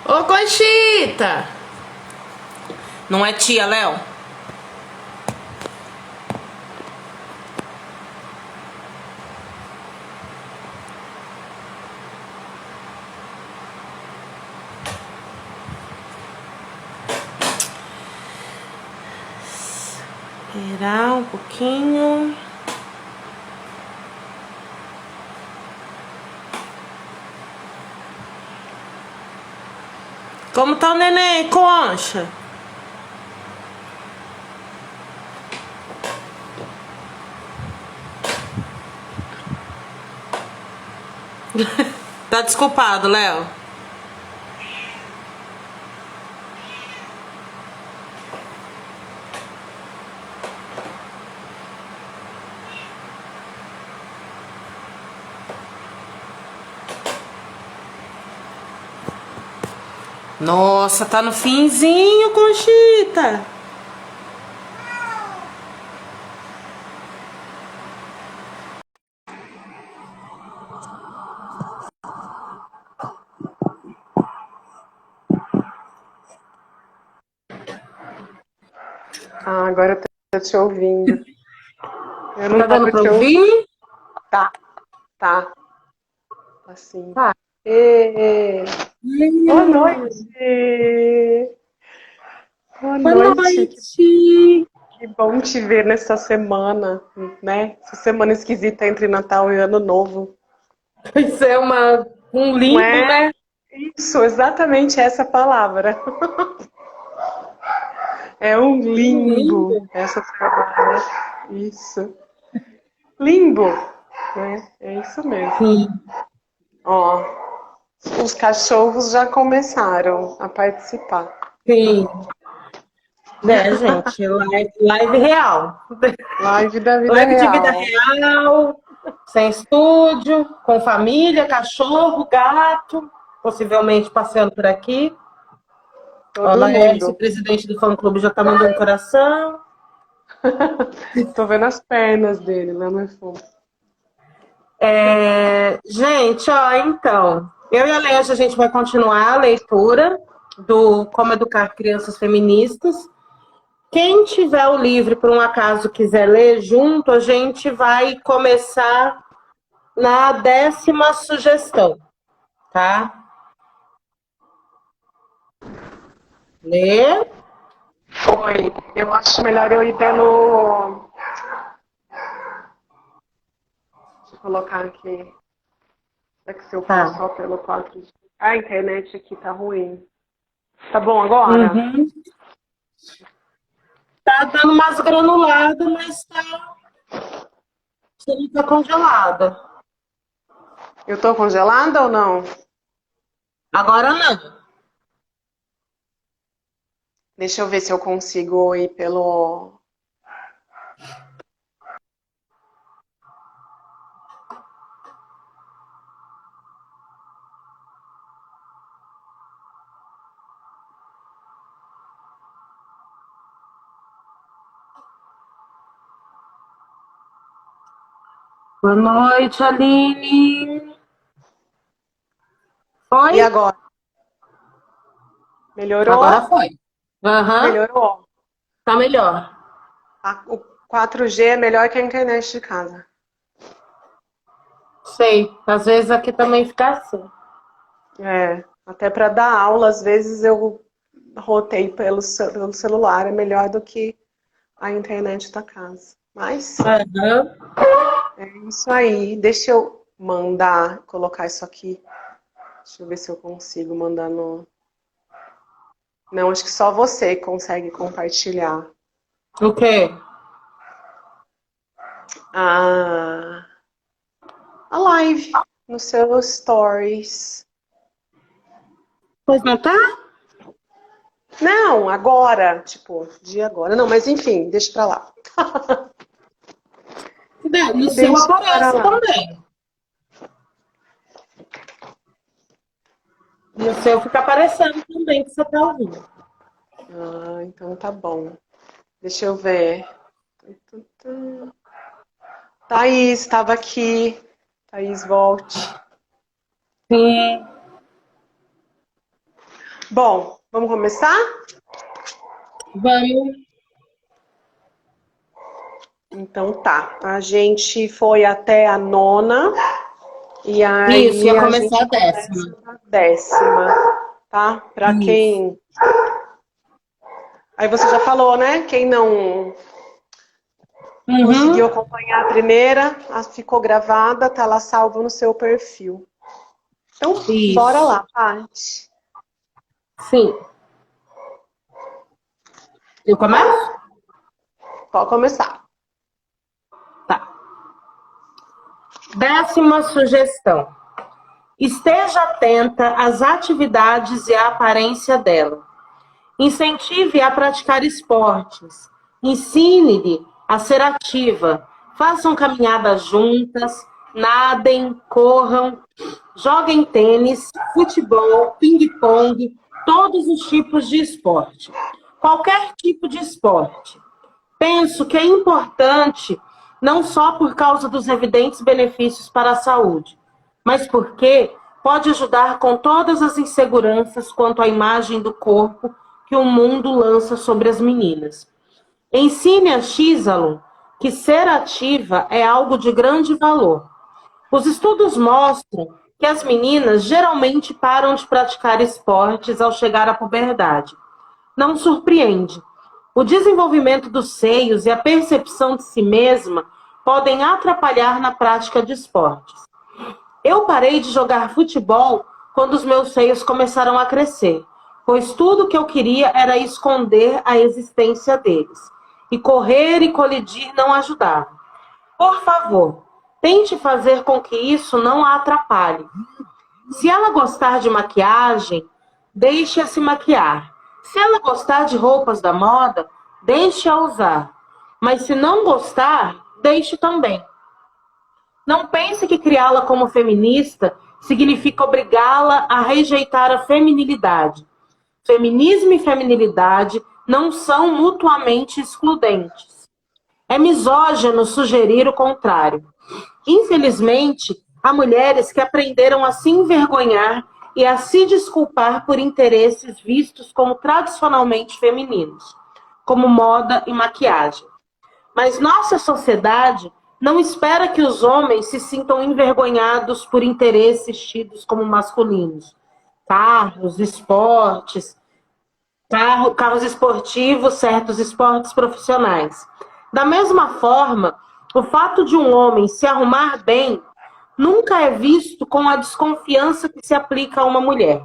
Ô, Conchita! Não é tia, Léo? Esperar um pouquinho. Como tá o neném, Concha? Tá desculpado, Léo. Nossa, tá no finzinho, Conchita. Ah, agora eu tô te ouvindo. Eu não Tá dando tava pra te ouvindo. ouvir? Tá, tá. Assim. Tá. Ê, boa noite! Boa Boa noite! noite. Que bom te ver nessa semana, né? Essa semana esquisita entre Natal e Ano Novo. Isso é um Não limbo, é? né? Isso, exatamente essa palavra. É um Um limbo limbo. essa semana. Isso. Limbo, né? É isso mesmo. Sim, Ó, os cachorros já começaram a participar. sim. Né, gente? Live real. Live da vida Live de vida real. real, sem estúdio, com família, cachorro, gato, possivelmente passeando por aqui. Ó, Todo Laércio, mundo. presidente do fã-clube, já tá mandando coração. Tô vendo as pernas dele lá no fundo. Gente, ó, então, eu e a Leia, a gente vai continuar a leitura do Como Educar Crianças Feministas. Quem tiver o livro, por um acaso, quiser ler junto, a gente vai começar na 10ª sugestão, tá? Lê. Oi, eu acho melhor eu ir pelo. Deixa eu colocar aqui. É que se eu for Tá. só pelo 4G. A internet aqui tá ruim. Tá bom agora? Uhum. Tá dando umas granuladas, mas você não tá congelada. Eu tô congelada ou não? Agora não. Deixa eu ver se eu consigo ir pelo. Boa noite, Aline. E Foi? agora? Agora Melhorou? foi. Aham, Melhorou. tá melhor. O 4G é melhor que a internet de casa. Sei. Às vezes aqui também fica assim. É, até para dar aula, às vezes eu rotei pelo celular, é melhor do que a internet da casa. Mas Aham. é isso aí. Deixa eu mandar, colocar isso aqui. Deixa eu ver se eu consigo mandar no. Não, acho que só você consegue compartilhar. O quê? A, a live nos seus stories. Pois não tá? Não, agora, tipo, dia agora. Não, mas enfim, deixa pra lá. No seu Deixa para aparece lá. também. No seu fica aparecendo também que você tá ouvindo. Ah, então tá bom. Deixa eu ver. Thaís, estava aqui. Thaís, volte. Sim. Bom, vamos começar? Vamos. Então tá. A gente foi até a 9ª e aí Isso, ia a começar gente a 10ª. começa na 10ª, tá? Pra Isso. quem... Aí você já falou, né? Quem não conseguiu Uhum. acompanhar a primeira, ficou gravada, tá lá salvo no seu perfil. Então, bora Isso. lá, Paty. Sim. Eu começo? Pode começar. Tá. 10ª sugestão. Esteja atenta às atividades e à aparência dela. Incentive a praticar esportes. Ensine-lhe a ser ativa. Façam caminhadas juntas, nadem, corram, joguem tênis, futebol, ping-pong, todos os tipos de esporte. Qualquer tipo de esporte. Penso que é importante não só por causa dos evidentes benefícios para a saúde, mas porque pode ajudar com todas as inseguranças quanto à imagem do corpo que o mundo lança sobre as meninas. Ensine a Xalon que ser ativa é algo de grande valor. Os estudos mostram que as meninas geralmente param de praticar esportes ao chegar à puberdade. Não surpreende. O desenvolvimento dos seios e a percepção de si mesma podem atrapalhar na prática de esportes. Eu parei de jogar futebol quando os meus seios começaram a crescer, pois tudo que eu queria era esconder a existência deles. E correr e colidir não ajudava. Por favor, tente fazer com que isso não a atrapalhe. Se ela gostar de maquiagem, deixe-a se maquiar. Se ela gostar de roupas da moda, deixe-a usar. Mas se não gostar, deixe também. Não pense que criá-la como feminista significa obrigá-la a rejeitar a feminilidade. Feminismo e feminilidade não são mutuamente excludentes. É misógino sugerir o contrário. Infelizmente, há mulheres que aprenderam a se envergonhar e a se desculpar por interesses vistos como tradicionalmente femininos, como moda e maquiagem. Mas nossa sociedade não espera que os homens se sintam envergonhados por interesses tidos como masculinos. Carros, esportes, carros esportivos, certos esportes profissionais. Da mesma forma, o fato de um homem se arrumar bem nunca é visto com a desconfiança que se aplica a uma mulher.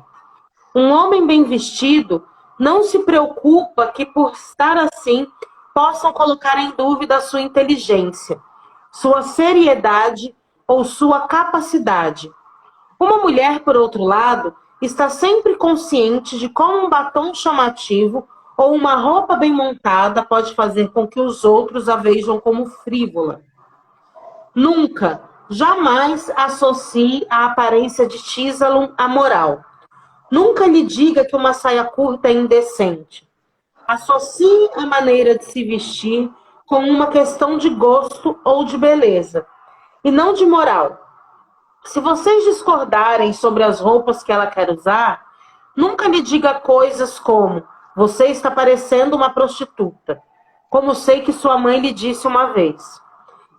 Um homem bem vestido não se preocupa que, por estar assim, possam colocar em dúvida a sua inteligência, sua seriedade ou sua capacidade. Uma mulher, por outro lado, está sempre consciente de como um batom chamativo ou uma roupa bem montada pode fazer com que os outros a vejam como frívola. Nunca, jamais associe a aparência de Xalon à moral. Nunca lhe diga que uma saia curta é indecente. Associe a maneira de se vestir com uma questão de gosto ou de beleza, e não de moral. Se vocês discordarem sobre as roupas que ela quer usar, nunca lhe diga coisas como: você está parecendo uma prostituta, como sei que sua mãe lhe disse uma vez.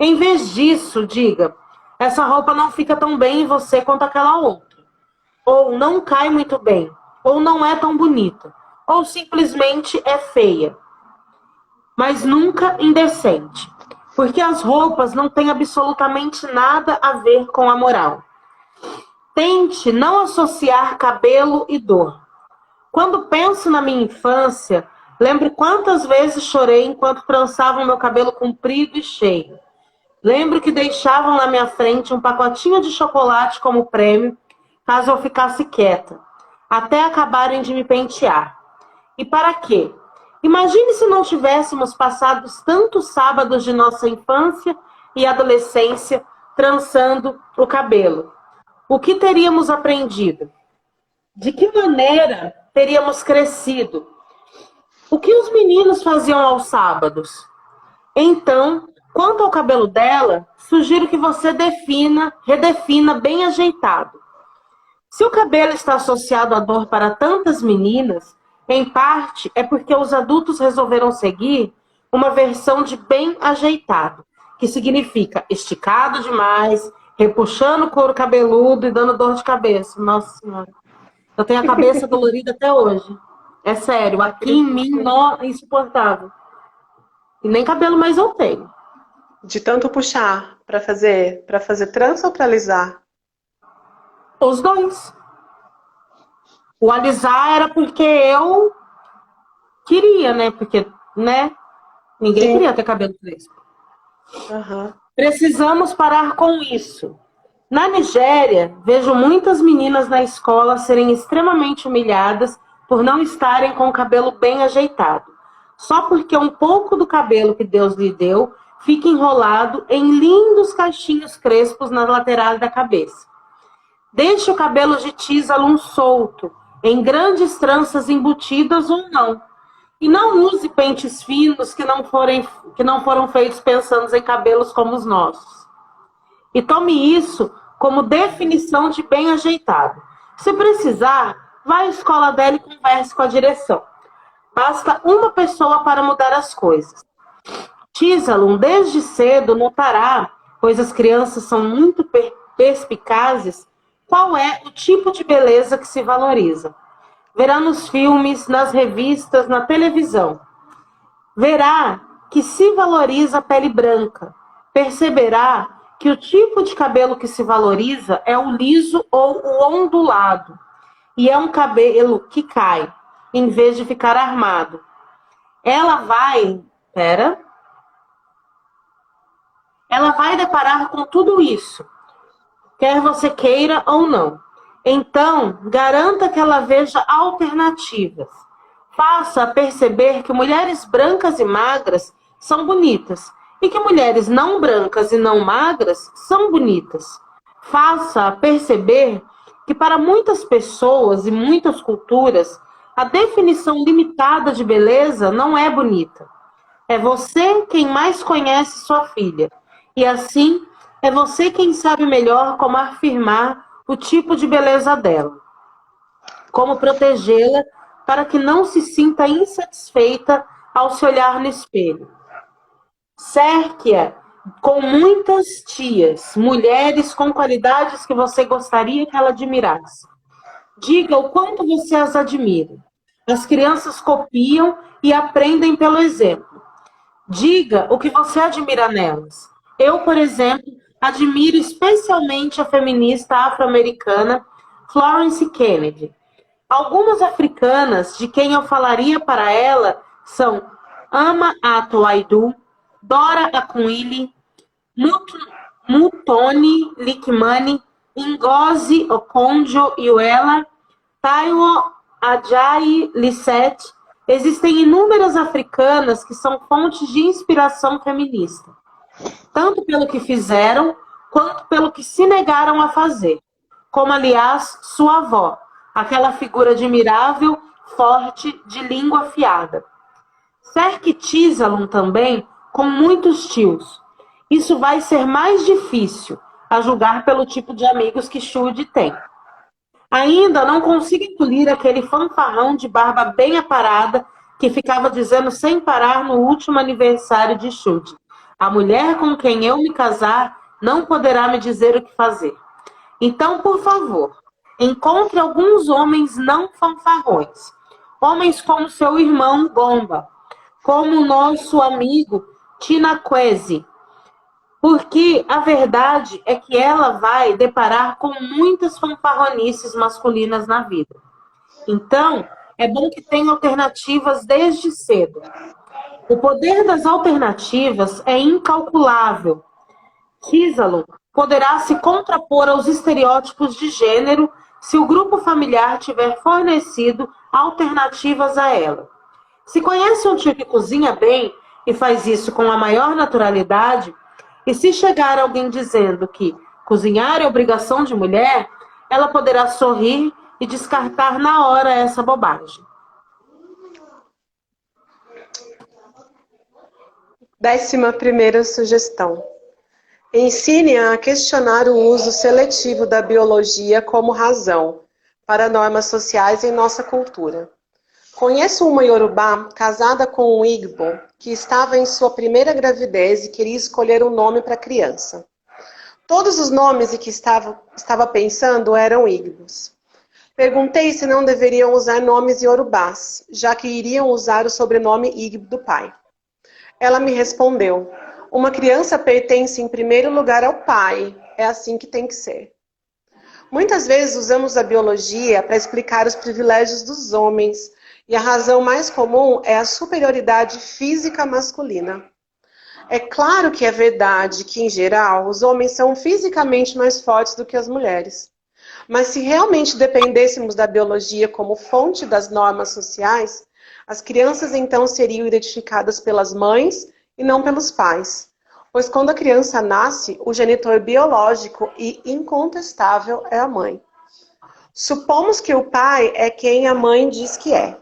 Em vez disso, diga: essa roupa não fica tão bem em você quanto aquela outra. Ou não cai muito bem, ou não é tão bonita, ou simplesmente é feia. Mas nunca indecente, porque as roupas não têm absolutamente nada a ver com a moral. Tente não associar cabelo e dor. Quando penso na minha infância, lembro quantas vezes chorei enquanto trançavam meu cabelo comprido e cheio. Lembro que deixavam na minha frente um pacotinho de chocolate como prêmio, caso eu ficasse quieta, até acabarem de me pentear. E para quê? Imagine se não tivéssemos passado tantos sábados de nossa infância e adolescência trançando o cabelo. O que teríamos aprendido? De que maneira teríamos crescido? O que os meninos faziam aos sábados? Então, quanto ao cabelo dela, sugiro que você redefina bem ajeitado. Se o cabelo está associado à dor para tantas meninas, em parte é porque os adultos resolveram seguir uma versão de bem ajeitado, que significa esticado demais, repuxando o couro cabeludo e dando dor de cabeça. Nossa Senhora. Eu tenho a cabeça dolorida até hoje. É sério, aqui em mim, nó, é insuportável. E nem cabelo mais eu tenho. De tanto puxar para fazer trança ou para alisar? Os dois. O alisar era porque eu queria, né? Porque, né? Ninguém Sim. queria ter cabelo crespo. Aham. Precisamos parar com isso. Na Nigéria, vejo muitas meninas na escola serem extremamente humilhadas por não estarem com o cabelo bem ajeitado. Só porque um pouco do cabelo que Deus lhe deu fica enrolado em lindos cachinhos crespos nas laterais da cabeça. Deixe o cabelo de Tisalum solto, em grandes tranças embutidas ou não. E não use pentes finos que não foram feitos pensando em cabelos como os nossos. E tome isso como definição de bem ajeitado. Se precisar, vá à escola dela e converse com a direção. Basta uma pessoa para mudar as coisas. Tisalum, desde cedo, notará, pois as crianças são muito perspicazes, qual é o tipo de beleza que se valoriza. Verá nos filmes, nas revistas, na televisão. Verá que se valoriza a pele branca. Perceberá que o tipo de cabelo que se valoriza é o liso ou o ondulado. E é um cabelo que cai, em vez de ficar armado. Ela vai deparar com tudo isso, quer você queira ou não. Então, garanta que ela veja alternativas. Faça perceber que mulheres brancas e magras são bonitas e que mulheres não brancas e não magras são bonitas. Faça perceber que para muitas pessoas e muitas culturas, a definição limitada de beleza não é bonita. É você quem mais conhece sua filha. E assim, é você quem sabe melhor como afirmar o tipo de beleza dela. Como protegê-la para que não se sinta insatisfeita ao se olhar no espelho. Cerque-a com muitas tias, mulheres com qualidades que você gostaria que ela admirasse. Diga o quanto você as admira. As crianças copiam e aprendem pelo exemplo. Diga o que você admira nelas. Eu, por exemplo, admiro especialmente a feminista afro-americana Florence Kennedy. Algumas africanas de quem eu falaria para ela são Ama Ato-Aidoo, Dora Akunyili, Mutoni Likimani, Ngozi Okonjo-Iweala, Taiwo Ajayi Lisset. Existem inúmeras africanas que são fontes de inspiração feminista, tanto pelo que fizeram, quanto pelo que se negaram a fazer. Como, aliás, sua avó, aquela figura admirável, forte, de língua afiada. Cerque Tisalum também com muitos tios. Isso vai ser mais difícil, a julgar pelo tipo de amigos que Shud tem. Ainda não consigo engolir aquele fanfarrão de barba bem aparada que ficava dizendo sem parar no último aniversário de Shud: a mulher com quem eu me casar não poderá me dizer o que fazer. Então, por favor, encontre alguns homens não fanfarrões. Homens como seu irmão Gomba, como o nosso amigo Tinakwezi. Porque a verdade é que ela vai deparar com muitas fanfarronices masculinas na vida. Então, é bom que tenha alternativas desde cedo. O poder das alternativas é incalculável. Tisalum poderá se contrapor aos estereótipos de gênero se o grupo familiar tiver fornecido alternativas a ela. Se conhece um tio que cozinha bem e faz isso com a maior naturalidade, e se chegar alguém dizendo que cozinhar é obrigação de mulher, ela poderá sorrir e descartar na hora essa bobagem. 11ª sugestão. Ensine a questionar o uso seletivo da biologia como razão, para normas sociais em nossa cultura. Conheço uma Yorubá casada com um Igbo que estava em sua primeira gravidez e queria escolher um nome para a criança. Todos os nomes em que estava pensando eram Igbos. Perguntei se não deveriam usar nomes Yorubás, já que iriam usar o sobrenome Igbo do pai. Ela me respondeu: uma criança pertence em primeiro lugar ao pai, é assim que tem que ser. Muitas vezes usamos a biologia para explicar os privilégios dos homens, e a razão mais comum é a superioridade física masculina. É claro que é verdade que, em geral, os homens são fisicamente mais fortes do que as mulheres. Mas se realmente dependêssemos da biologia como fonte das normas sociais, as crianças então seriam identificadas pelas mães e não pelos pais. Pois quando a criança nasce, o genitor biológico e incontestável é a mãe. Supomos que o pai é quem a mãe diz que é.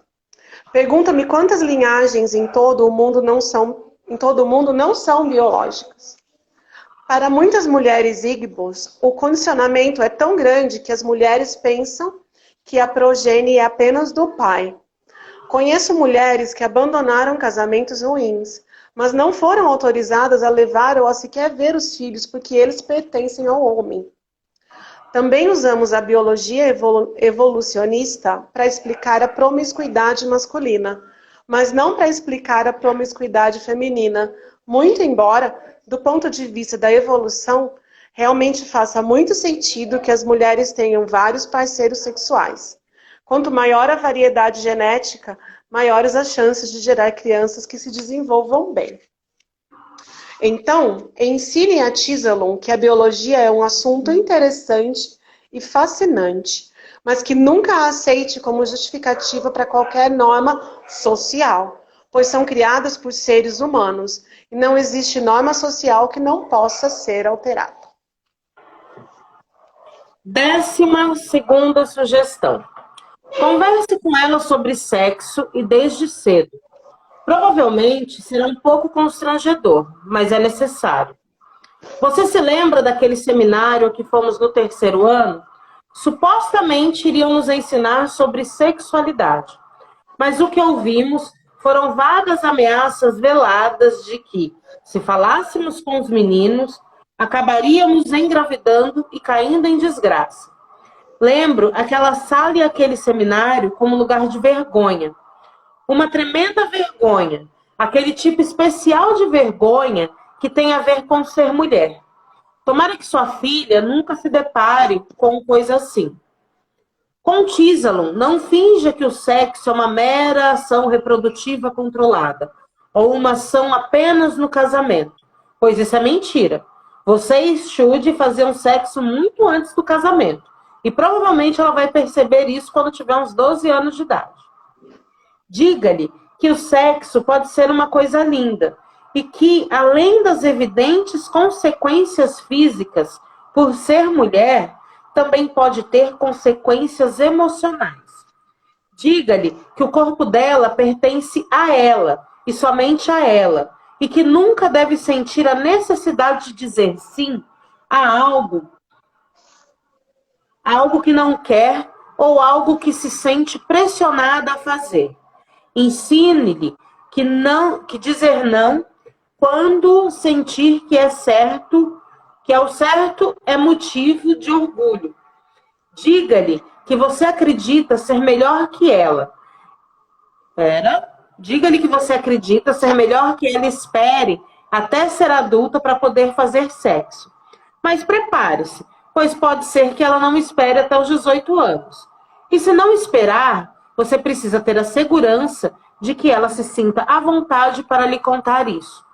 Pergunta-me quantas linhagens em todo o mundo não são biológicas. Para muitas mulheres Igbos, o condicionamento é tão grande que as mulheres pensam que a progenie é apenas do pai. Conheço mulheres que abandonaram casamentos ruins, mas não foram autorizadas a levar ou a sequer ver os filhos porque eles pertencem ao homem. Também usamos a biologia evolucionista para explicar a promiscuidade masculina, mas não para explicar a promiscuidade feminina, muito embora, do ponto de vista da evolução, realmente faça muito sentido que as mulheres tenham vários parceiros sexuais. Quanto maior a variedade genética, maiores as chances de gerar crianças que se desenvolvam bem. Então, ensine a Tizalon que a biologia é um assunto interessante e fascinante, mas que nunca a aceite como justificativa para qualquer norma social, pois são criadas por seres humanos e não existe norma social que não possa ser alterada. 12ª sugestão. Converse com ela sobre sexo e desde cedo. Provavelmente será um pouco constrangedor, mas é necessário. Você se lembra daquele seminário a que fomos no 3º ano? Supostamente iriam nos ensinar sobre sexualidade, mas o que ouvimos foram vagas ameaças veladas de que, se falássemos com os meninos, acabaríamos engravidando e caindo em desgraça. Lembro aquela sala e aquele seminário como lugar de vergonha. Uma tremenda vergonha, aquele tipo especial de vergonha que tem a ver com ser mulher. Tomara que sua filha nunca se depare com coisa assim. Com Tizalon, não finja que o sexo é uma mera ação reprodutiva controlada, ou uma ação apenas no casamento, pois isso é mentira. Você e Shude faziam sexo muito antes do casamento, e provavelmente ela vai perceber isso quando tiver uns 12 anos de idade. Diga-lhe que o sexo pode ser uma coisa linda, e que, além das evidentes consequências físicas por ser mulher, também pode ter consequências emocionais. Diga-lhe que o corpo dela pertence a ela, e somente a ela, e que nunca deve sentir a necessidade de dizer sim a algo que não quer ou algo que se sente pressionada a fazer. Ensine-lhe que dizer não quando sentir que o certo é motivo de orgulho. Diga-lhe que você acredita ser melhor que ela. Diga-lhe que você acredita ser melhor que ela, espere até ser adulta para poder fazer sexo. Mas prepare-se, pois pode ser que ela não espere até os 18 anos. E se não esperar, você precisa ter a segurança de que ela se sinta à vontade para lhe contar isso.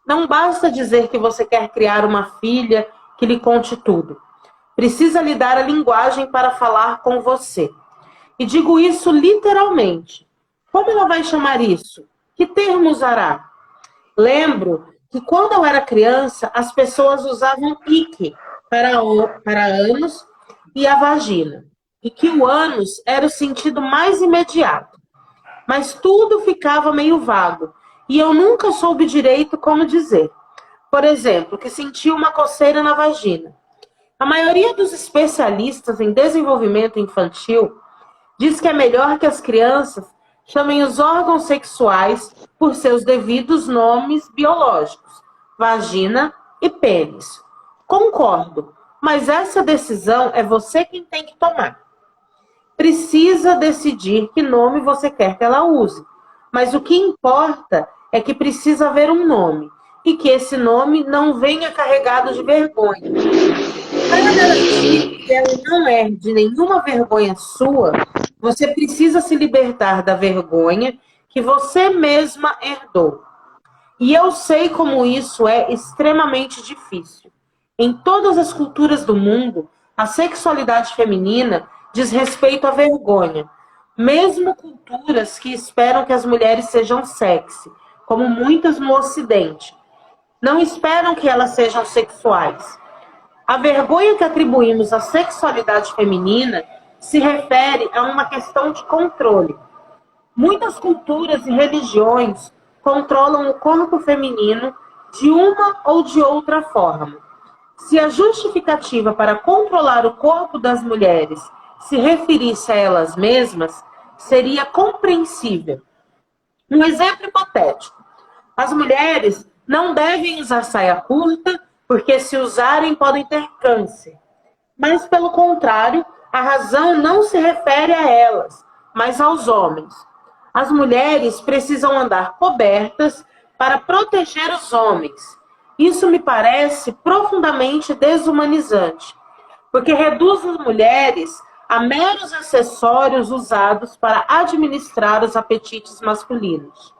Não basta dizer que você quer criar uma filha que lhe conte tudo. Precisa lhe dar a linguagem para falar com você. E digo isso literalmente. Como ela vai chamar isso? Que termo usará? Lembro que quando eu era criança, as pessoas usavam Ike para ânus e a vagina. E que o ânus era o sentido mais imediato. Mas tudo ficava meio vago. E eu nunca soube direito como dizer. Por exemplo, que sentia uma coceira na vagina. A maioria dos especialistas em desenvolvimento infantil diz que é melhor que as crianças chamem os órgãos sexuais por seus devidos nomes biológicos, vagina e pênis. Concordo, mas essa decisão é você quem tem que tomar. Precisa decidir que nome você quer que ela use, mas o que importa é que precisa haver um nome e que esse nome não venha carregado de vergonha. Para garantir que ela não herde nenhuma vergonha sua, você precisa se libertar da vergonha que você mesma herdou. E eu sei como isso é extremamente difícil. Em todas as culturas do mundo, a sexualidade feminina diz respeito à vergonha, mesmo culturas que esperam que as mulheres sejam sexy, como muitas no Ocidente, não esperam que elas sejam sexuais. A vergonha que atribuímos à sexualidade feminina se refere a uma questão de controle. Muitas culturas e religiões controlam o corpo feminino de uma ou de outra forma. Se a justificativa para controlar o corpo das mulheres se referisse a elas mesmas, seria compreensível. Um exemplo hipotético. As mulheres não devem usar saia curta, porque se usarem podem ter câncer. Mas, pelo contrário, a razão não se refere a elas, mas aos homens. As mulheres precisam andar cobertas para proteger os homens. Isso me parece profundamente desumanizante, porque reduz as mulheres a meros acessórios usados para administrar os apetites masculinos.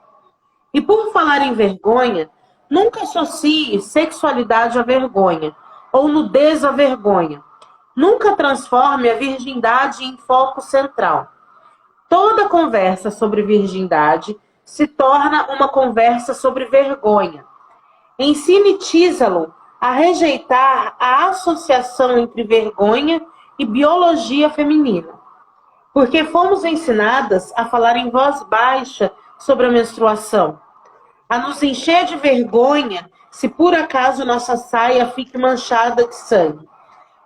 E por falar em vergonha, nunca associe sexualidade à vergonha, ou nudez à vergonha. Nunca transforme a virgindade em foco central. Toda conversa sobre virgindade se torna uma conversa sobre vergonha. Ensine Tísalo a rejeitar a associação entre vergonha e biologia feminina, porque fomos ensinadas a falar em voz baixa sobre a menstruação, a nos encher de vergonha se por acaso nossa saia fique manchada de sangue.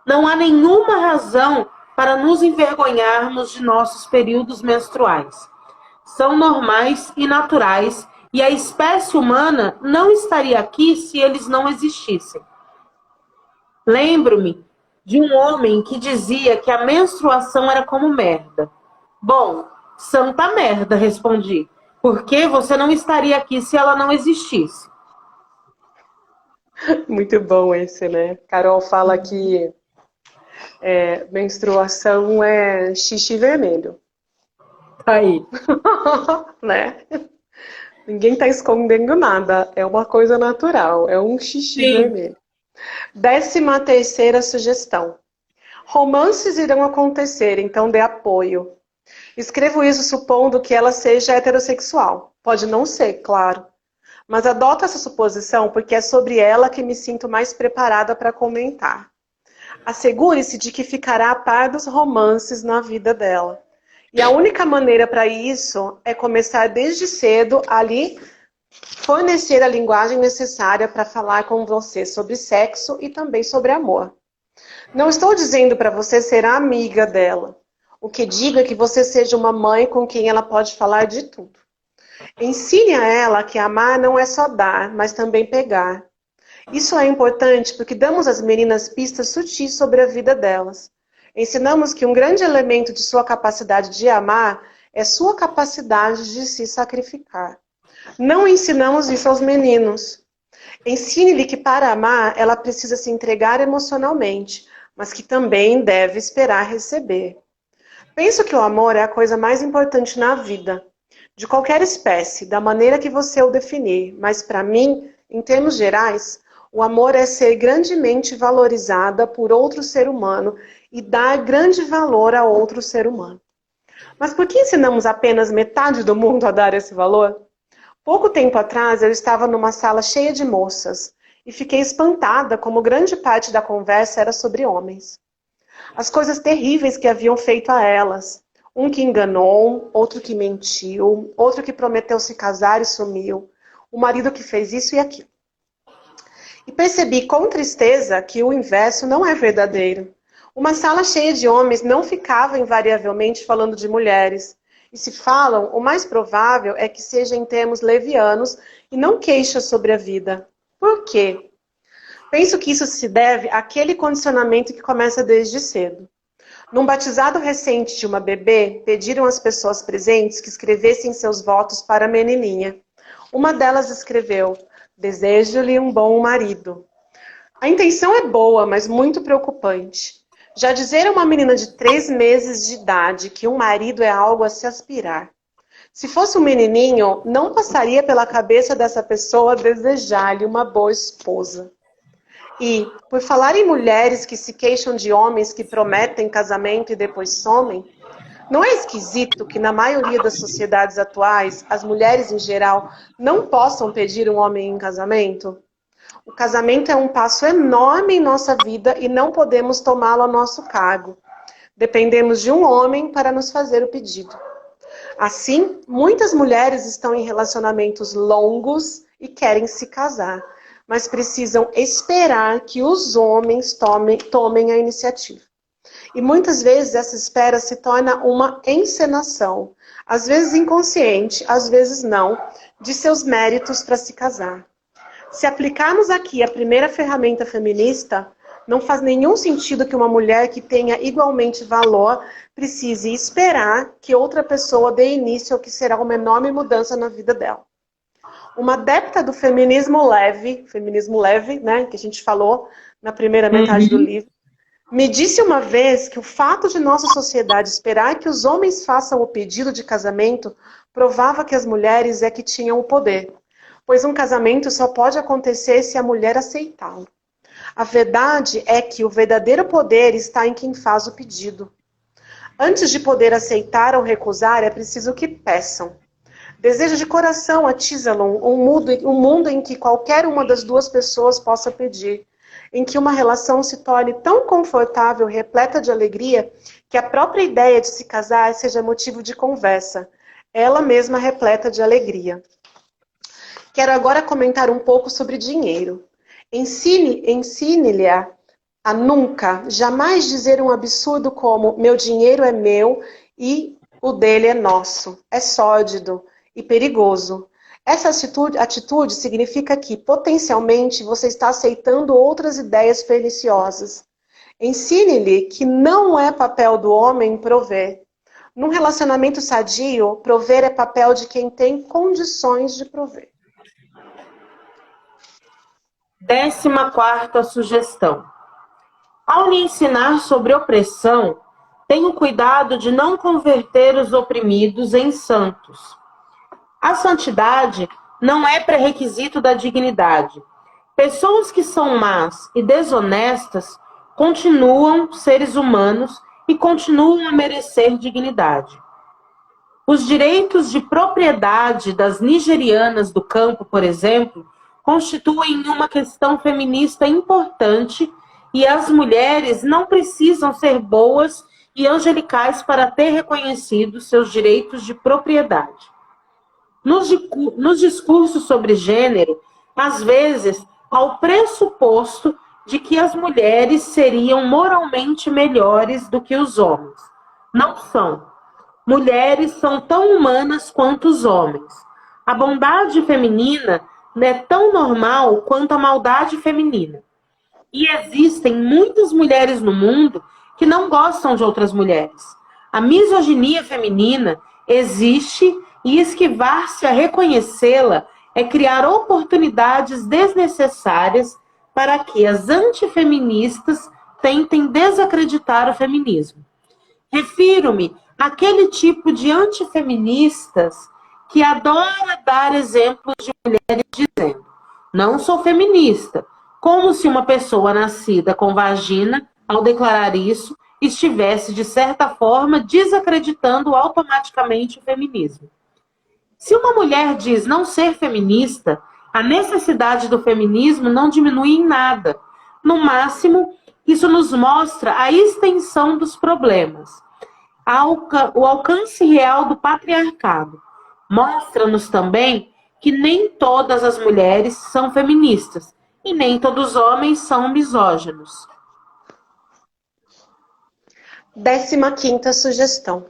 Não há nenhuma razão para nos envergonharmos de nossos períodos menstruais. São normais e naturais, e a espécie humana não estaria aqui se eles não existissem. Lembro-me de um homem que dizia que a menstruação era como merda. Bom, santa merda, respondi, porque você não estaria aqui se ela não existisse. Muito bom esse, né? Carol fala que menstruação é xixi vermelho. Aí. Né? Ninguém está escondendo nada. É uma coisa natural. É um xixi vermelho. 13ª sugestão. Romances irão acontecer, então dê apoio. Escrevo isso supondo que ela seja heterossexual. Pode não ser, claro. Mas adoto essa suposição porque é sobre ela que me sinto mais preparada para comentar. Assegure-se de que ficará a par dos romances na vida dela. E a única maneira para isso é começar desde cedo a lhe fornecer a linguagem necessária para falar com você sobre sexo e também sobre amor. Não estou dizendo para você ser a amiga dela. O que digo é que você seja uma mãe com quem ela pode falar de tudo. Ensine a ela que amar não é só dar, mas também pegar. Isso é importante porque damos às meninas pistas sutis sobre a vida delas. Ensinamos que um grande elemento de sua capacidade de amar é sua capacidade de se sacrificar. Não ensinamos isso aos meninos. Ensine-lhe que para amar ela precisa se entregar emocionalmente, mas que também deve esperar receber. Penso que o amor é a coisa mais importante na vida, de qualquer espécie, da maneira que você o definir, mas para mim, em termos gerais, o amor é ser grandemente valorizada por outro ser humano e dar grande valor a outro ser humano. Mas por que ensinamos apenas metade do mundo a dar esse valor? Pouco tempo atrás eu estava numa sala cheia de moças e fiquei espantada como grande parte da conversa era sobre homens. As coisas terríveis que haviam feito a elas. Um que enganou, outro que mentiu, outro que prometeu se casar e sumiu, o marido que fez isso e aquilo. E percebi com tristeza que o inverso não é verdadeiro. Uma sala cheia de homens não ficava invariavelmente falando de mulheres. E se falam, o mais provável é que seja em termos levianos e não queixas sobre a vida. Por quê? Penso que isso se deve àquele condicionamento que começa desde cedo. Num batizado recente de uma bebê, pediram às pessoas presentes que escrevessem seus votos para a menininha. Uma delas escreveu: desejo-lhe um bom marido. A intenção é boa, mas muito preocupante. Já dizer a uma menina de 3 meses de idade que um marido é algo a se aspirar. Se fosse um menininho, não passaria pela cabeça dessa pessoa desejar-lhe uma boa esposa. E, por falar em mulheres que se queixam de homens que prometem casamento e depois somem, não é esquisito que na maioria das sociedades atuais, as mulheres em geral não possam pedir um homem em casamento? O casamento é um passo enorme em nossa vida e não podemos tomá-lo a nosso cargo. Dependemos de um homem para nos fazer o pedido. Assim, muitas mulheres estão em relacionamentos longos e querem se casar, mas precisam esperar que os homens tomem a iniciativa. E muitas vezes essa espera se torna uma encenação, às vezes inconsciente, às vezes não, de seus méritos para se casar. Se aplicarmos aqui a primeira ferramenta feminista, não faz nenhum sentido que uma mulher que tenha igualmente valor precise esperar que outra pessoa dê início ao que será uma enorme mudança na vida dela. Uma adepta do feminismo leve, né, que a gente falou na primeira metade do livro, me disse uma vez que o fato de nossa sociedade esperar que os homens façam o pedido de casamento provava que as mulheres é que tinham o poder, pois um casamento só pode acontecer se a mulher aceitá-lo. A verdade é que o verdadeiro poder está em quem faz o pedido. Antes de poder aceitar ou recusar, é preciso que peçam. Desejo de coração a Tizalon um mundo em que qualquer uma das duas pessoas possa pedir, em que uma relação se torne tão confortável, repleta de alegria, que a própria ideia de se casar seja motivo de conversa, ela mesma repleta de alegria. Quero agora comentar um pouco sobre dinheiro. Ensine-lhe a nunca, jamais dizer um absurdo como meu dinheiro é meu e o dele é nosso. É sórdido e perigoso. Essa atitude significa que, potencialmente, você está aceitando outras ideias perniciosas. Ensine-lhe que não é papel do homem prover. Num relacionamento sadio, prover é papel de quem tem condições de prover. 14ª sugestão. Ao lhe ensinar sobre opressão, tenha cuidado de não converter os oprimidos em santos. A santidade não é pré-requisito da dignidade. Pessoas que são más e desonestas continuam seres humanos e continuam a merecer dignidade. Os direitos de propriedade das nigerianas do campo, por exemplo, constituem uma questão feminista importante e as mulheres não precisam ser boas e angelicais para ter reconhecido seus direitos de propriedade. Nos discursos sobre gênero, às vezes, há o pressuposto de que as mulheres seriam moralmente melhores do que os homens. Não são. Mulheres são tão humanas quanto os homens. A bondade feminina é tão normal quanto a maldade feminina. E existem muitas mulheres no mundo que não gostam de outras mulheres. A misoginia feminina existe e esquivar-se a reconhecê-la é criar oportunidades desnecessárias para que as antifeministas tentem desacreditar o feminismo. Refiro-me àquele tipo de antifeministas que adora dar exemplos de mulheres dizendo: não sou feminista, como se uma pessoa nascida com vagina, ao declarar isso, estivesse, de certa forma, desacreditando automaticamente o feminismo. Se uma mulher diz não ser feminista, a necessidade do feminismo não diminui em nada. No máximo, isso nos mostra a extensão dos problemas, o alcance real do patriarcado. Mostra-nos também que nem todas as mulheres são feministas E nem todos os homens são misóginos. 15ª sugestão.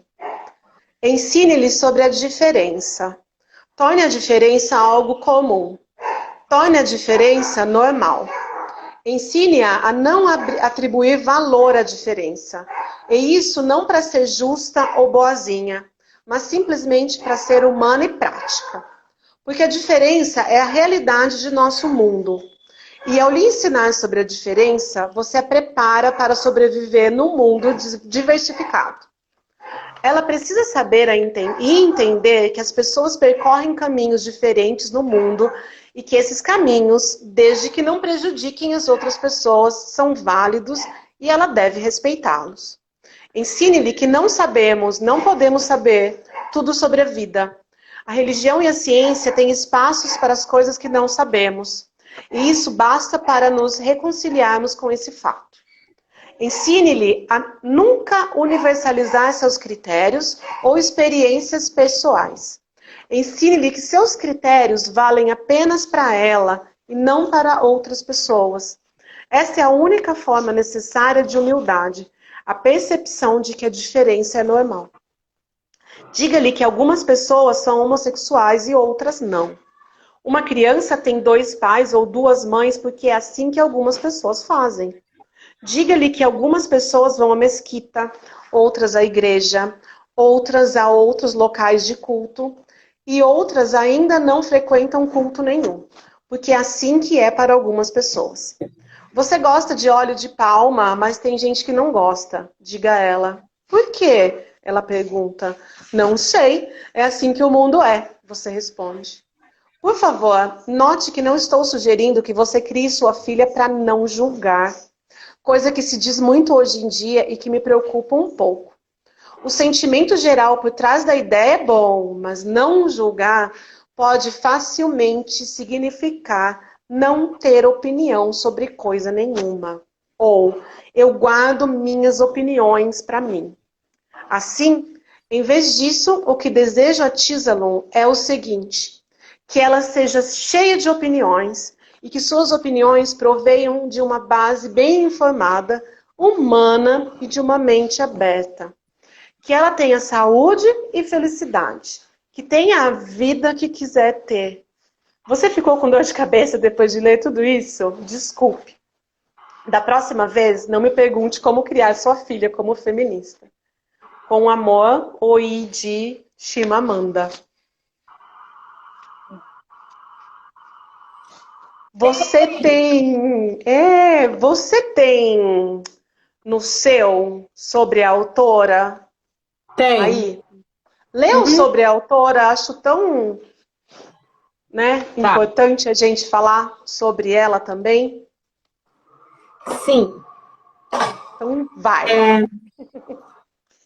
Ensine-lhe sobre a diferença. Torne a diferença algo comum. Torne a diferença normal. Ensine-a a não atribuir valor à diferença. E isso não para ser justa ou boazinha, mas simplesmente para ser humana e prática. Porque a diferença é a realidade de nosso mundo. E ao lhe ensinar sobre a diferença, você a prepara para sobreviver num mundo diversificado. Ela precisa saber e entender que as pessoas percorrem caminhos diferentes no mundo e que esses caminhos, desde que não prejudiquem as outras pessoas, são válidos e ela deve respeitá-los. Ensine-lhe que não podemos saber tudo sobre a vida. A religião e a ciência têm espaços para as coisas que não sabemos. E isso basta para nos reconciliarmos com esse fato. Ensine-lhe a nunca universalizar seus critérios ou experiências pessoais. Ensine-lhe que seus critérios valem apenas para ela e não para outras pessoas. Essa é a única forma necessária de humildade, a percepção de que a diferença é normal. Diga-lhe que algumas pessoas são homossexuais e outras não. Uma criança tem 2 pais ou 2 mães porque é assim que algumas pessoas fazem. Diga-lhe que algumas pessoas vão à mesquita, outras à igreja, outras a outros locais de culto e outras ainda não frequentam culto nenhum, porque é assim que é para algumas pessoas. Você gosta de óleo de palma, mas tem gente que não gosta. Diga a ela. Por quê? Ela pergunta. Não sei, é assim que o mundo é, você responde. Por favor, note que não estou sugerindo que você crie sua filha para não julgar. Coisa que se diz muito hoje em dia e que me preocupa um pouco. O sentimento geral por trás da ideia é bom, mas não julgar pode facilmente significar não ter opinião sobre coisa nenhuma. Ou, eu guardo minhas opiniões para mim. Assim, em vez disso, o que desejo a Tizalon é o seguinte, que ela seja cheia de opiniões e que suas opiniões provenham de uma base bem informada, humana e de uma mente aberta. Que ela tenha saúde e felicidade. Que tenha a vida que quiser ter. Você ficou com dor de cabeça depois de ler tudo isso? Desculpe. Da próxima vez, não me pergunte como criar sua filha como feminista. Com amor, Oi de Chimamanda. Você tem no seu sobre a autora? Tem. Aí. Leu sobre a autora, acho tão, importante a gente falar sobre ela também. Sim. Então, vai.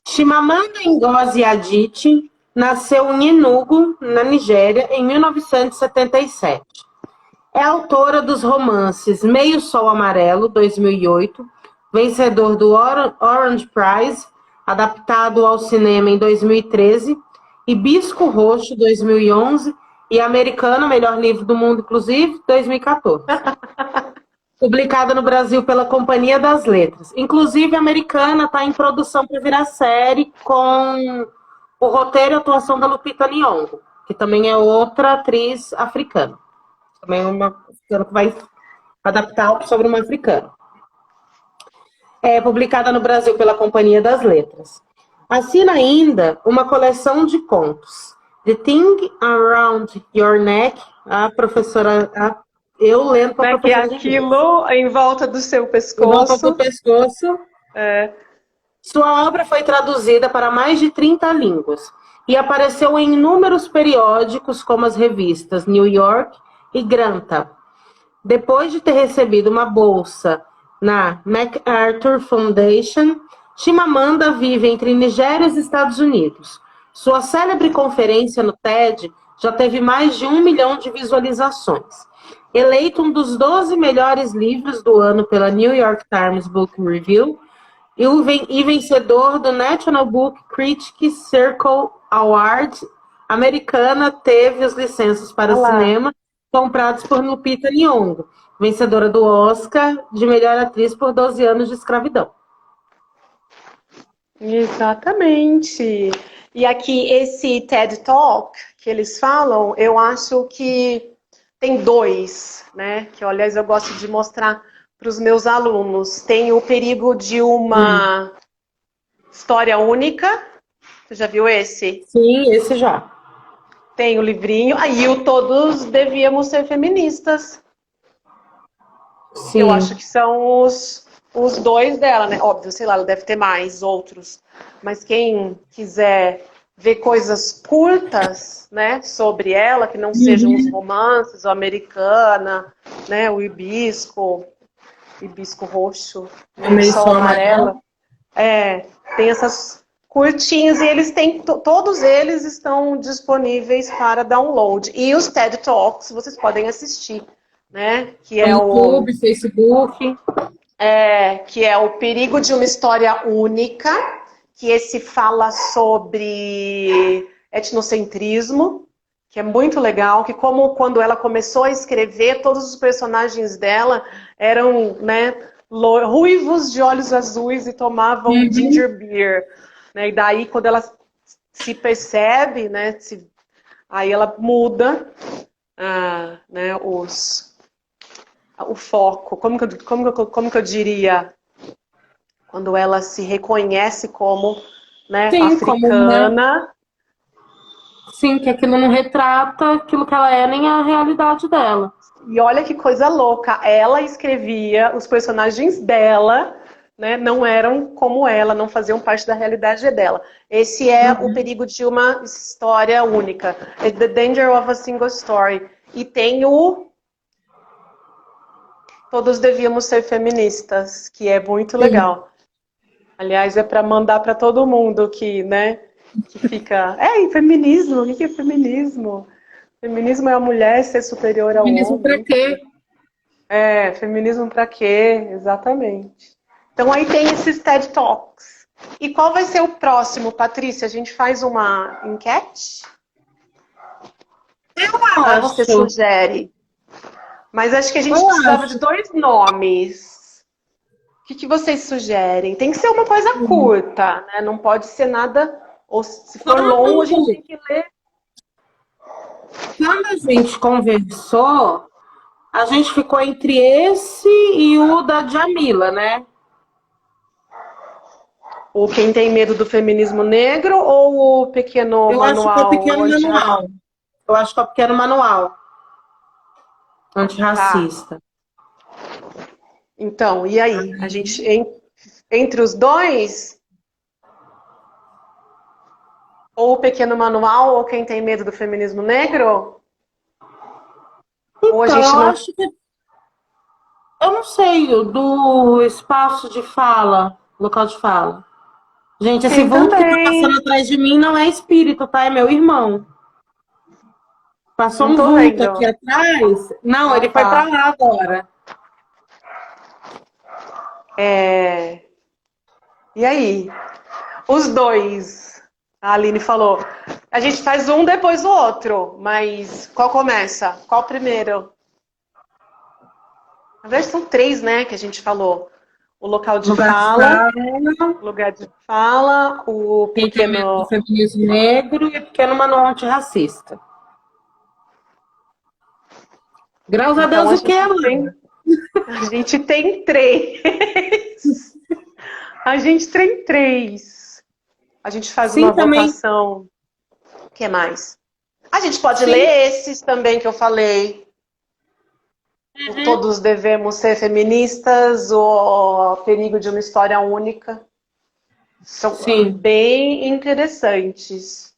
Chimamanda Ngozi Adichie nasceu em Enugu, na Nigéria, em 1977. É autora dos romances Meio Sol Amarelo, 2008, vencedor do Orange Prize, adaptado ao cinema em 2013, Hibisco Roxo, 2011, e Americano, melhor livro do mundo, inclusive, 2014. Publicada no Brasil pela Companhia das Letras. Inclusive, Americana está em produção para virar série com o roteiro e atuação da Lupita Nyong'o, que também é outra atriz africana. Também é uma africana que vai adaptar sobre uma africana. É publicada no Brasil pela Companhia das Letras. Assina ainda uma coleção de contos. The Thing Around Your Neck, a professora... Eu lendo para a professora de inglês. Aquilo em volta do seu pescoço. Em volta do pescoço. Sua obra foi traduzida para mais de 30 línguas e apareceu em inúmeros periódicos, como as revistas New York e Granta. Depois de ter recebido uma bolsa na MacArthur Foundation, Chimamanda vive entre Nigéria e os Estados Unidos. Sua célebre conferência no TED já teve mais de 1 milhão de visualizações. Eleito um dos 12 melhores livros do ano pela New York Times Book Review e vencedor do National Book Critics Circle Award, Americana teve as licenças para cinema comprados por Lupita Nyong'o. vencedora do Oscar de melhor atriz por 12 anos de escravidão. Exatamente. E aqui, esse TED Talk que eles falam, eu acho que tem dois, né? Que, aliás, eu gosto de mostrar para os meus alunos. Tem o perigo de uma história única. Você já viu esse? Sim, esse já. Tem o livrinho. Aí o Todos Devíamos Ser Feministas. Sim. Eu acho que são os dois dela, né? Óbvio, sei lá, ela deve ter mais outros. Mas quem quiser ver coisas curtas, né, sobre ela, que não sejam os romances, o Americana, né, o Hibisco Roxo, o Sol Amarelo. Tem essas curtinhas e eles têm, todos eles estão disponíveis para download. E os TED Talks vocês podem assistir, né? Que é YouTube, Facebook. Que é o perigo de uma história única, que esse fala sobre etnocentrismo, que é muito legal, que como quando ela começou a escrever, todos os personagens dela eram, né, ruivos de olhos azuis e tomavam ginger beer. Né? E daí, quando ela se percebe, né, aí ela muda né, o foco. Como que eu diria? Quando ela se reconhece como, né, Sim, africana. Sim, que aquilo não retrata aquilo que ela é, nem a realidade dela. E olha que coisa louca, ela escrevia, os personagens dela, né, não eram como ela, não faziam parte da realidade dela. Esse é o perigo de uma história única. The Danger of a Single Story. E tem o Todos Devíamos Ser Feministas, que é muito legal. Aliás, é para mandar para todo mundo que, né, que fica... feminismo, o que é feminismo? Feminismo é a mulher ser superior ao Feminismo homem. pra quê? Feminismo pra quê? Exatamente. Então aí tem esses TED Talks. E qual vai ser o próximo, Patrícia? A gente faz uma enquete? Ou você sugere? Mas acho que a gente precisava de 2 nomes. O que vocês sugerem? Tem que ser uma coisa curta, né? Não pode ser nada... Ou se for longo, a gente tem que ler. Quando a gente conversou, a gente ficou entre esse e o da Djamila, né? O Quem Tem Medo do Feminismo Negro ou o Pequeno Manual? Eu acho que é o Pequeno Manual. Eu acho que é o Pequeno Manual antirracista. Tá. Então, e aí? A gente, entre os dois, ou o Pequeno Manual ou Quem Tem Medo do Feminismo Negro? Então, ou a gente eu não... acho que... Eu não sei, do espaço de fala, local de fala. Gente, esse vulto que tá passando atrás de mim não é espírito, tá? É meu irmão. Passou um vulto aqui atrás. Não, ele foi pra lá agora. E aí? Os dois. A Aline falou. A gente faz um depois do outro, mas qual começa? Qual primeiro? Na verdade são 3, né, que a gente falou. O local de fala, lugar de fala, o pequeno... Feminismo negro e o Pequeno Manual antirracista. Graças a Deus, o que é, mano? A gente tem 3. A gente tem 3. A gente faz uma votação. O que mais? A gente pode ler esses também que eu falei. Todos devemos ser feministas, o perigo de uma história única. São bem interessantes.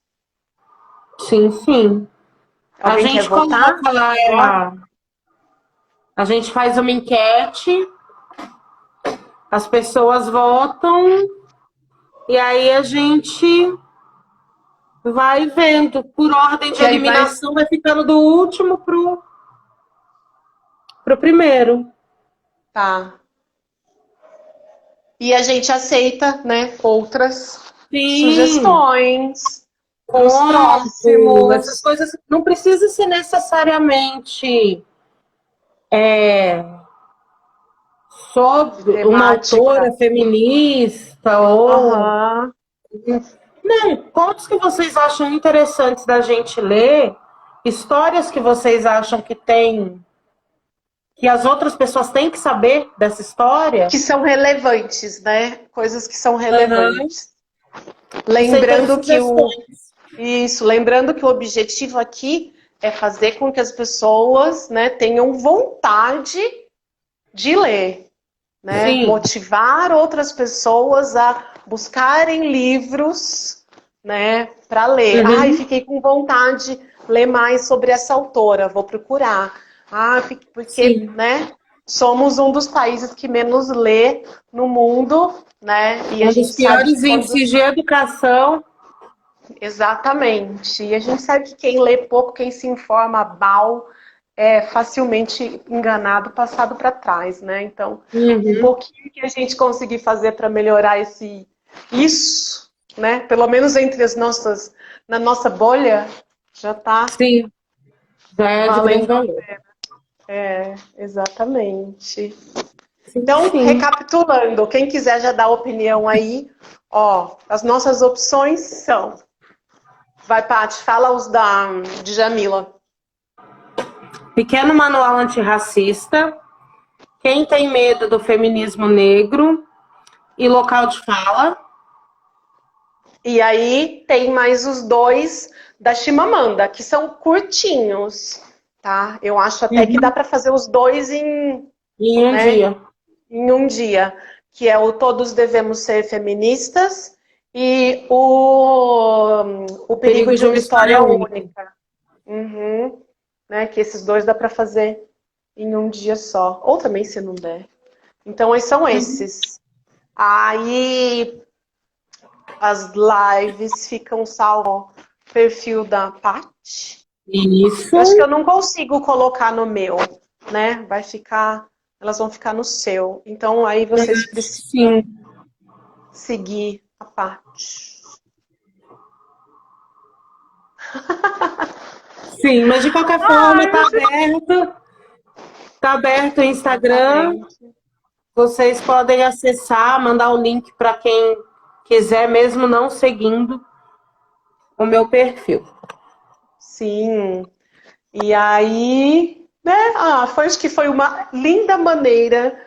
Sim, sim. Alguém quer votar? Lá, a gente faz uma enquete, as pessoas votam e aí a gente vai vendo. Por ordem de eliminação, vai ficando do último pro primeiro. Tá. E a gente aceita, né, outras sugestões. Os próximos. Essas coisas não precisa ser necessariamente é, sobre uma Temática. autora feminista ou... Aham. Não, contos que vocês acham interessantes da gente ler, histórias que vocês acham que tem, que as outras pessoas têm que saber dessa história. Que são relevantes, né? Coisas que são Aham. relevantes. Aceitando Lembrando que sugestões. lembrando que o objetivo aqui é fazer com que as pessoas, né, tenham vontade de ler, né? Sim. Motivar outras pessoas a buscarem livros, né, para ler. Uhum. Ai, fiquei com vontade de ler mais sobre essa autora, vou procurar. Ah, porque, Sim. né, somos um dos países que menos lê no mundo, né? E a Um dos gente sabe que piores quando... índices de educação. Exatamente. E a gente sabe que quem lê pouco, quem se informa mal, é facilmente enganado, passado para trás, né? Então, um Uhum. pouquinho que a gente conseguir fazer para melhorar isso, né? Pelo menos entre na nossa bolha, já está Sim, já é de grande valendo. valor. Exatamente. Então, Sim. recapitulando, quem quiser já dar opinião aí, ó, as nossas opções são... Vai, Paty, fala os de Jamila. Pequeno Manual Antirracista, Quem Tem Medo do Feminismo Negro e Local de Fala. E aí tem mais os dois da Chimamanda, que são curtinhos, tá? Eu acho até que dá para fazer os dois Em um né, dia. em um dia, que é o Todos Devemos Ser Feministas e o Perigo de uma História Única. Uhum. Né, que esses dois dá para fazer em um dia só, ou também se não der. Então, são esses. Aí, as lives ficam salvo no perfil da Paty. Isso. Eu acho que eu não consigo colocar no meu, né? Elas vão ficar no seu. Então, aí vocês precisam Sim. seguir a Paty. Sim, mas de qualquer forma, tá aberto. Tá aberto o Instagram. Exatamente. Vocês podem acessar, mandar o link para quem quiser, mesmo não seguindo o meu perfil. Sim. E aí, né? Acho que foi uma linda maneira,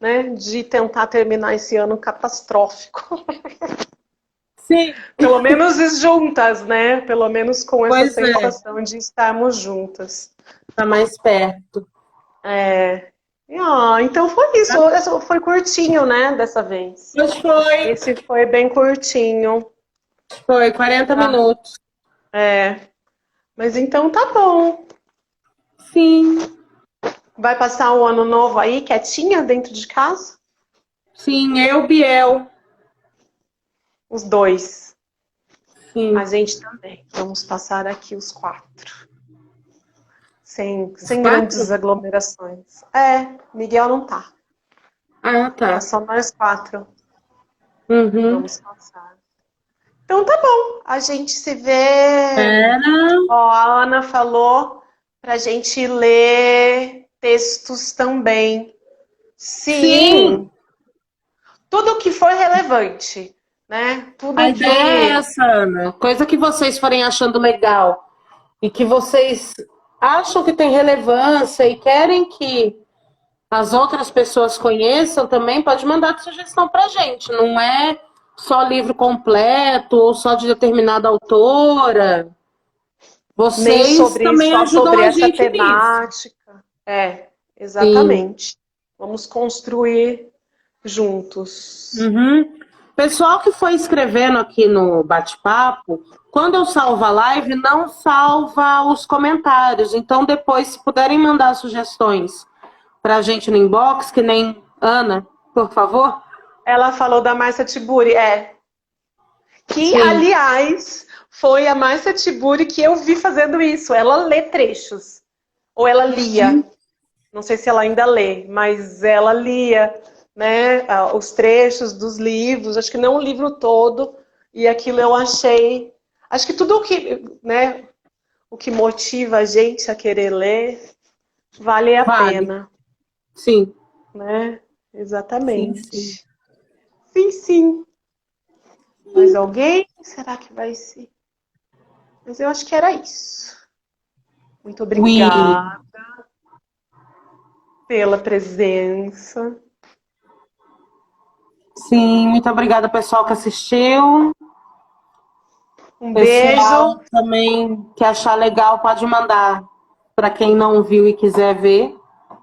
né, de tentar terminar esse ano catastrófico. Sim, Pelo menos juntas, né? Pelo menos com essa pois é, sensação de estarmos juntas. tá mais perto. É. Então foi isso. Esse foi curtinho, né? Dessa vez. Mas Esse foi bem curtinho. foi 40 Tá? minutos. É. Mas então tá bom. Sim, Vai passar o ano novo aí, quietinha, dentro de casa? sim, eu, Biel. Os dois. A Sim, gente também. Vamos passar aqui os quatro. os Sem grandes quatro? aglomerações. É, Miguel não tá. Ah, Tá tá. só nós quatro. Uhum. Vamos passar. Então tá bom. A gente se vê. Era. Ó, a Ana falou pra gente ler textos também. Sim, Sim, tudo que for relevante, né? a Tudo ideia é que essa, Ana. Coisa que vocês forem achando legal e que vocês acham que tem relevância e querem que as outras pessoas conheçam também, pode mandar de sugestão pra gente. Não é só livro completo ou só de determinada autora. nem Vocês sobre também só ajudam sobre a essa gente nisso. temática. É, Sim. exatamente. Vamos construir juntos. Uhum. Pessoal que foi escrevendo aqui no bate-papo, quando eu salvo a live, não salva os comentários. Então, depois, se puderem mandar sugestões pra gente no inbox, que nem Ana, por favor. Ela falou da Márcia Tiburi, que, Sim. aliás, foi a Márcia Tiburi que eu vi fazendo isso. Ela lê trechos. Ou ela lia. Não sei se ela ainda lê, mas ela lia, né, os trechos dos livros. Acho que não o livro todo. E aquilo eu achei... Acho que tudo o que motiva a gente a querer ler, vale a Vale. pena. Sim, né? sim, Exatamente. sim. Sim, sim. Mais alguém? Será que vai ser? Mas eu acho que era isso. Muito Oui. obrigada pela presença. Sim, muito obrigada, pessoal, que assistiu. Um beijo. Pessoal também que achar legal pode mandar para quem não viu e quiser ver,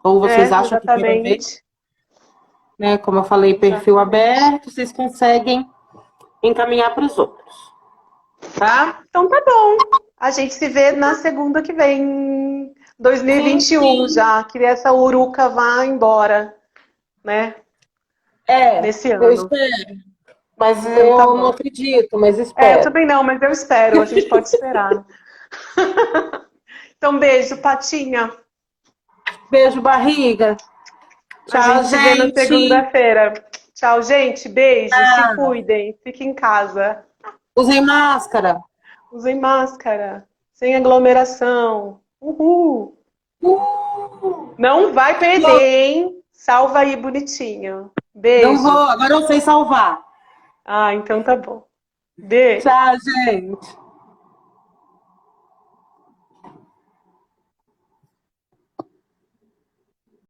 ou vocês acham que queiram ver, Exatamente. né? Como eu falei, perfil Exatamente. aberto, vocês conseguem encaminhar para os outros, tá? Então tá bom. A gente se vê na segunda que vem, Sim, 2021 sim. já. Que essa uruca vá embora, né? Nesse Eu ano. espero. Mas Então tá eu não bom. acredito, mas Eu espero. também não, mas eu espero. A gente pode esperar. Então, beijo, Patinha. Beijo, barriga. A Tchau, gente se vê na gente. segunda-feira. Tchau, gente. Beijo. Se cuidem. Fiquem em casa. Usem máscara. Usem máscara. Sem aglomeração. Uhul. Não vai perder, hein? Salva aí bonitinho. Não vou, Beijo. agora eu sei salvar. Ah, então tá bom. Beijo. Tchau, gente.